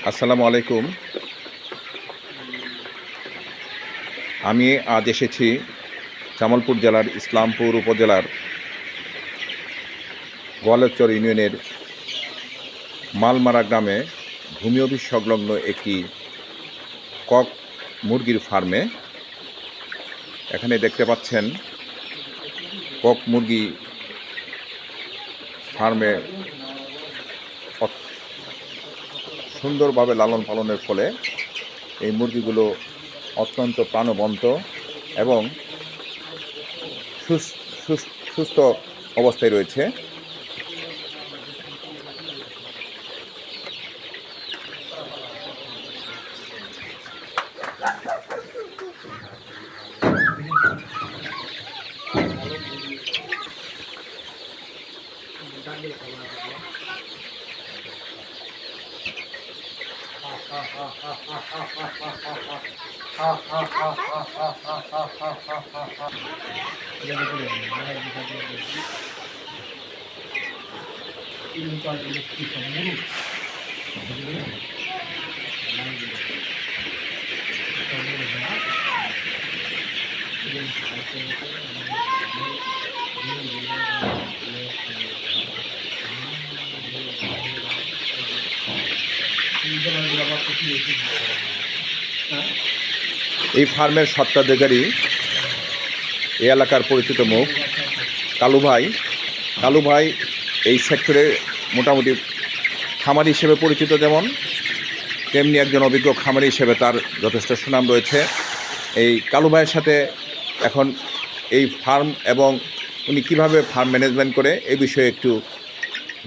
আসসালামু আলাইকুম। আমি আজ এসেছি জামালপুর জেলার ইসলামপুর উপজেলার গোয়ালচর ইউনিয়নের মালমারা গ্রামে ভূমি অফিস সংলগ্ন একটি কক মুরগির ফার্মে। এখানে দেখতে পাচ্ছেন কক মুরগি ফার্মে সুন্দরভাবে লালন পালনের ফলে এই মুরগিগুলো অত্যন্ত প্রাণবন্ত এবং সুস্থ অবস্থায় রয়েছে। এই ফার্মের স্বত্বাধিকারী এই এলাকার পরিচিত মুখ কালু ভাই। কালু ভাই এই সেক্টরে মোটামুটি খামারি হিসেবে পরিচিত, যেমন তেমনি একজন অভিজ্ঞ খামারি হিসেবে তার যথেষ্ট সুনাম রয়েছে। এই কালু ভাইয়ের সাথে এখন এই ফার্ম এবং উনি কীভাবে ফার্ম ম্যানেজমেন্ট করে এই বিষয়ে একটু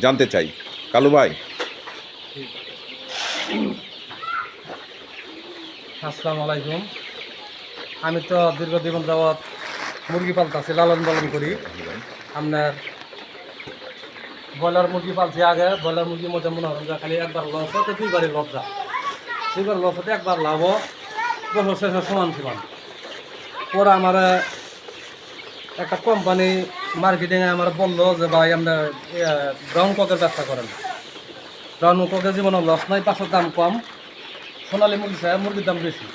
জানতে চাই। কালু ভাই, আসসালামু আলাইকুম। আমি তো দীর্ঘদিন যাবৎ মুরগি পালতাছি, লালন পালন করি। আপনার ব্রয়লার মুরগি পালছি আগে। ব্রয়লার মুরগির মধ্যে মনে হয় খালি একবার লস হতে দুইবারই লস যায়। দুইবার লস হতে একবার লাভ, বছর শেষে সমান সমান। পরে আমার একটা কোম্পানি মার্কেটিংয়ে আমার বললো যে ভাই আপনার ব্রাউন ককের ব্যবসা করেন। ব্রাউন ককের জীবনে লস নাই, পাঁচশোর দাম কম। সোনালি মুরগি চাই, মুরগির দাম বেশি।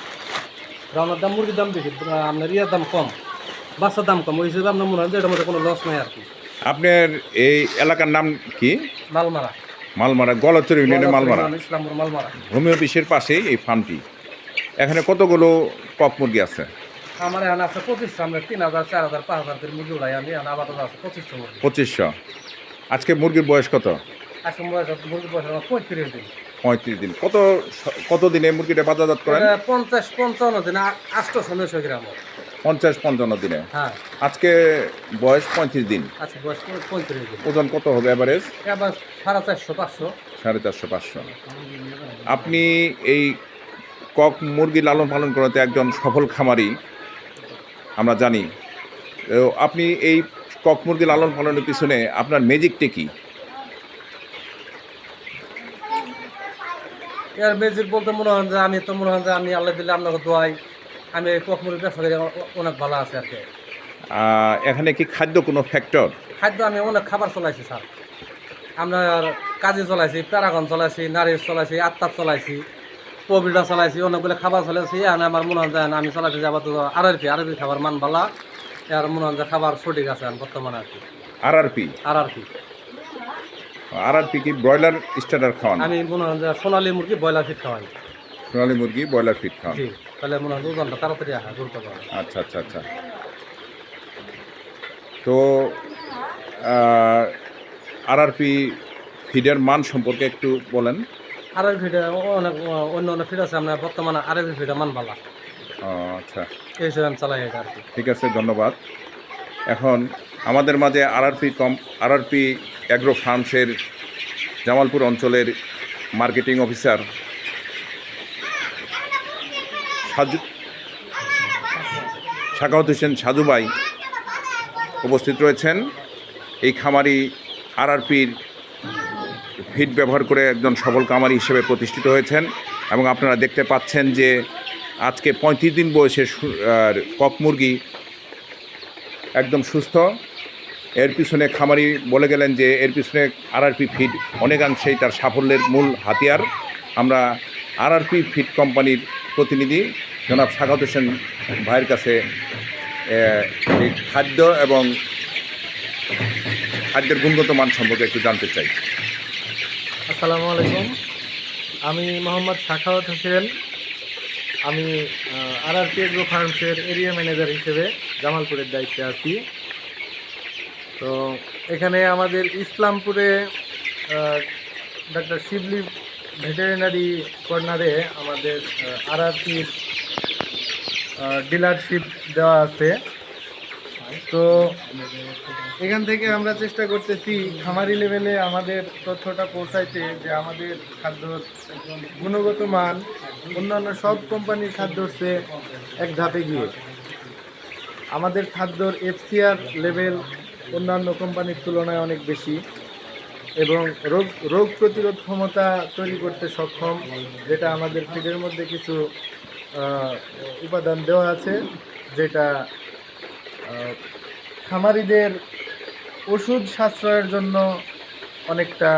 ব্রাউনের দাম, মুরগির দাম বেশি, আপনার ইয়ার দাম কম, বাচ্চার দাম কম। ওই হিসেবে আপনার মনে হয় যে এটার মধ্যে কোনো লস নাই আর কি। আপনার এই এলাকার নাম কি? মালমারা। মালমারা, গোয়ালচর ইউনিয়নের মালমারা, ইসলামপুর মালমারা। ভূমি অফিসের পাশেই এই ফার্মটি। এখানে কতগুলো কক মুরগি আছে? আমার এখানে আছে 2500। আমরা 3000, 4000, 5000 করে মুরগি উড়াই। আমি এখানে আপাতত আছে 2500 মুরগি। 2500। আজকে মুরগির বয়স কত? আজকে মুরগির বয়স 35 দিন। 35 দিন। কত দিনে মুরগিটা বাজারজাত করেন? 50-55 দিন, 800-900 গ্রাম। 50-55 দিনে। হ্যাঁ। আজকে বয়স 35 দিন। আজকে বয়স 35 দিন। ওজন কত হবে এভারেজ? এবার 450-500। 450-500। আপনি এই কক মুরগি লালন পালন করতে একজন সফল খামারি আমরা জানি। আপনি এই কক মুরগি লালন পালনের পিছনে আপনার ম্যাজিকটা কি? এর বেজিক বলতে মনে হয় যে আমি আল্লাহ দিলে আপনাকে দোয়াই আমি কক মুরগির ব্যবসা করি, অনেক ভালো আছে আর কি। এখানে কি খাদ্য কোনো ফ্যাক্টর? খাদ্য আমি অনেক খাবার চলাইছি স্যার। আপনার কাজে চলাইছি, প্যারাগন চলাইছি, নারিশ চলাইছি, আত্মাপ চলাইছি, পবিটা চলাইছি, অনেকগুলো খাবার চলাইছি। এখানে আমার মনে হয় আমি চলাইছি যাবো তো আরআরপি খাবার মান ভালো। এর মনে হয় খাবার সঠিক আছে বর্তমানে আর কি। আরআরপি কি ব্রয়লার স্টার্টার খাওয়ান? আমি মনে হয় সোনালী মুরগি ব্রয়লার ফিট খাওয়াই। সোনালী মুরগি ব্রয়লার ফিট খাওয়ান? জি। তাহলে মনে হয় ওজনটা তাড়াতাড়ি আসা গুরুত্ব পাবে। আচ্ছা। তো আরআরপি ফিডের মান সম্পর্কে একটু বলেন। আরআরপি ফিডে অন্য ফিড আছে, আমরা বর্তমানে আরআরপি ফিডে মান ভালো। আচ্ছা, এই হিসেবে আমি চালাই এটা আর কি। ঠিক আছে, ধন্যবাদ। এখন আমাদের মাঝে আরআরপি অ্যাগ্রো ফার্মসের জামালপুর অঞ্চলের মার্কেটিং অফিসার সাখাওয়াত হোসেন সাজু ভাই উপস্থিত রয়েছেন। এই খামারি আরআরপির ফিড ব্যবহার করে একজন সফল খামারি হিসেবে প্রতিষ্ঠিত হয়েছেন এবং আপনারা দেখতে পাচ্ছেন যে আজকে 35 দিন বয়সের কক মুরগি একদম সুস্থ। এর পিছনে খামারি বলে গেলেন যে এর পিছনে আরআরপি ফিড অনেকাংশেই তার সাফল্যের মূল হাতিয়ার। আমরা আরআরপি ফিড কোম্পানির প্রতিনিধি জনাব স্বাগত হোসেন ভাইয়ের কাছে এই খাদ্য এবং খাদ্যের গুণগত মান সম্পর্কে একটু জানতে চাই। আসসালামু আলাইকুম। আমি মোহাম্মদ সাখাওয়াত হোসেন। আমি আরআরপি এগ্রো ফার্মসের এরিয়া ম্যানেজার হিসেবে জামালপুরের দায়িত্বে আছি। তো এখানে আমাদের ইসলামপুরে ডাক্তার শিবলি ভেটেরিনারি কর্নারে আমাদের আরআরপির ডিলারশিপ দেওয়া আছে। তো এখান থেকে আমরা চেষ্টা করতেছি খামারি লেভেলে আমাদের তথ্যটা পৌঁছাইতে, যে আমাদের খাদ্যর গুণগত মান অন্যান্য সব কোম্পানির খাদ্যর চেয়ে এক ধাপে গিয়ে আমাদের খাদ্যর এফসিআর লেভেল অন্যান্য কোম্পানির তুলনায় অনেক বেশি এবং রোগ প্রতিরোধ ক্ষমতা তৈরি করতে সক্ষম, যেটা আমাদের ফিডের মধ্যে কিছু উপাদান দেওয়া আছে, যেটা খামারিদের ওষুধ সাশ্রয়ের জন্য অনেকটা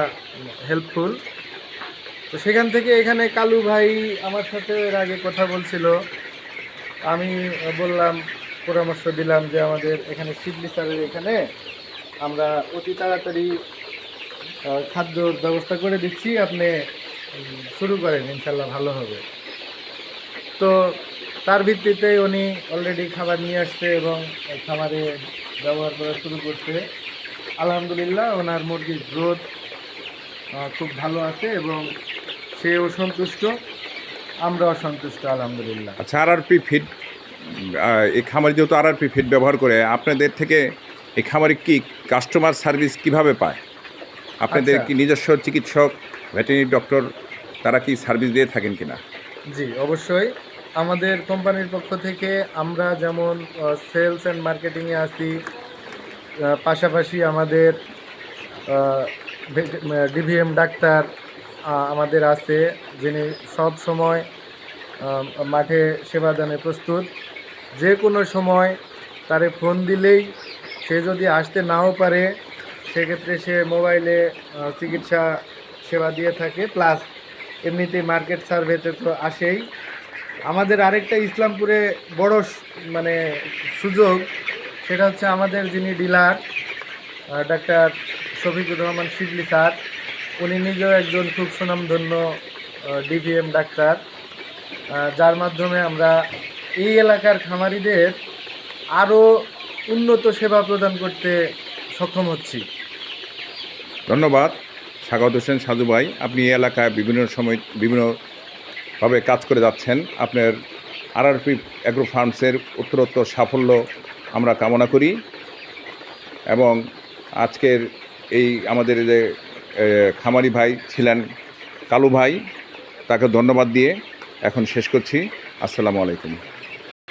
হেল্পফুল। তো সেখান থেকে এখানে কালু ভাই আমার সাথে এর আগে কথা বলছিল, আমি বললাম, পরামর্শ দিলাম যে আমাদের এখানে শিবলি স্যারের এখানে আমরা অতি তাড়াতাড়ি খাদ্যর ব্যবস্থা করে দিচ্ছি, আপনি শুরু করেন, ইনশাল্লাহ ভালো হবে। তো তার ভিত্তিতে উনি অলরেডি খাবার নিয়ে আসছে এবং খাবারে ব্যবহার করা শুরু করছে। আলহামদুলিল্লাহ ওনার মুরগির গ্রোথ খুব ভালো আছে এবং সেও সন্তুষ্ট, আমরাও সন্তুষ্ট আলহামদুলিল্লাহ। আচ্ছা, আরআরপি ফিড এই খামারি যেহেতু আরআরপি ফিড ব্যবহার করে, আপনাদের থেকে এই খামারি কি কাস্টমার সার্ভিস কিভাবে পায়? আপনাদের আচ্ছা। কি নিজস্ব চিকিৎসক, ভেটেরিনারি ডক্টর তারা কি সার্ভিস দিয়ে থাকেন কিনা? জি, অবশ্যই। আমাদের কোম্পানির পক্ষ থেকে আমরা যেমন সেলস অ্যান্ড মার্কেটিংয়ে আছি, পাশাপাশি আমাদের ডিভিএম ডাক্তার আমাদের আছে, যিনি সব সময় মাঠে সেবাদানে প্রস্তুত। যে কোনো সময় তারে ফোন দিলেই, সে যদি আসতে নাও পারে সেক্ষেত্রে সে মোবাইলে চিকিৎসা সেবা দিয়ে থাকে, প্লাস এমনিতেই মার্কেট সার্ভেতে তো আসেই। আমাদের আরেকটা ইসলামপুরে বড় মানে সুযোগ, সেটা হচ্ছে আমাদের যিনি ডিলার ডাক্তার শফিকুর রহমান শিবলি স্যার, উনি নিজেও একজন খুব সুনামধন্য ডিভিএম ডাক্তার, যার মাধ্যমে আমরা এই এলাকার খামারিদের আরও উন্নত সেবা প্রদান করতে সক্ষম হচ্ছি। ধন্যবাদ স্বাগত হোসেন সাজু ভাই, আপনি এই এলাকায় বিভিন্ন সময় বিভিন্নভাবে কাজ করে যাচ্ছেন। আপনার আরআরপি এগ্রো ফার্মসের উত্তরোত্তর সাফল্য আমরা কামনা করি এবং আজকের এই আমাদের যে খামারি ভাই ছিলেন কালু ভাই, তাকে ধন্যবাদ দিয়ে এখন শেষ করছি। আসসালামু আলাইকুম।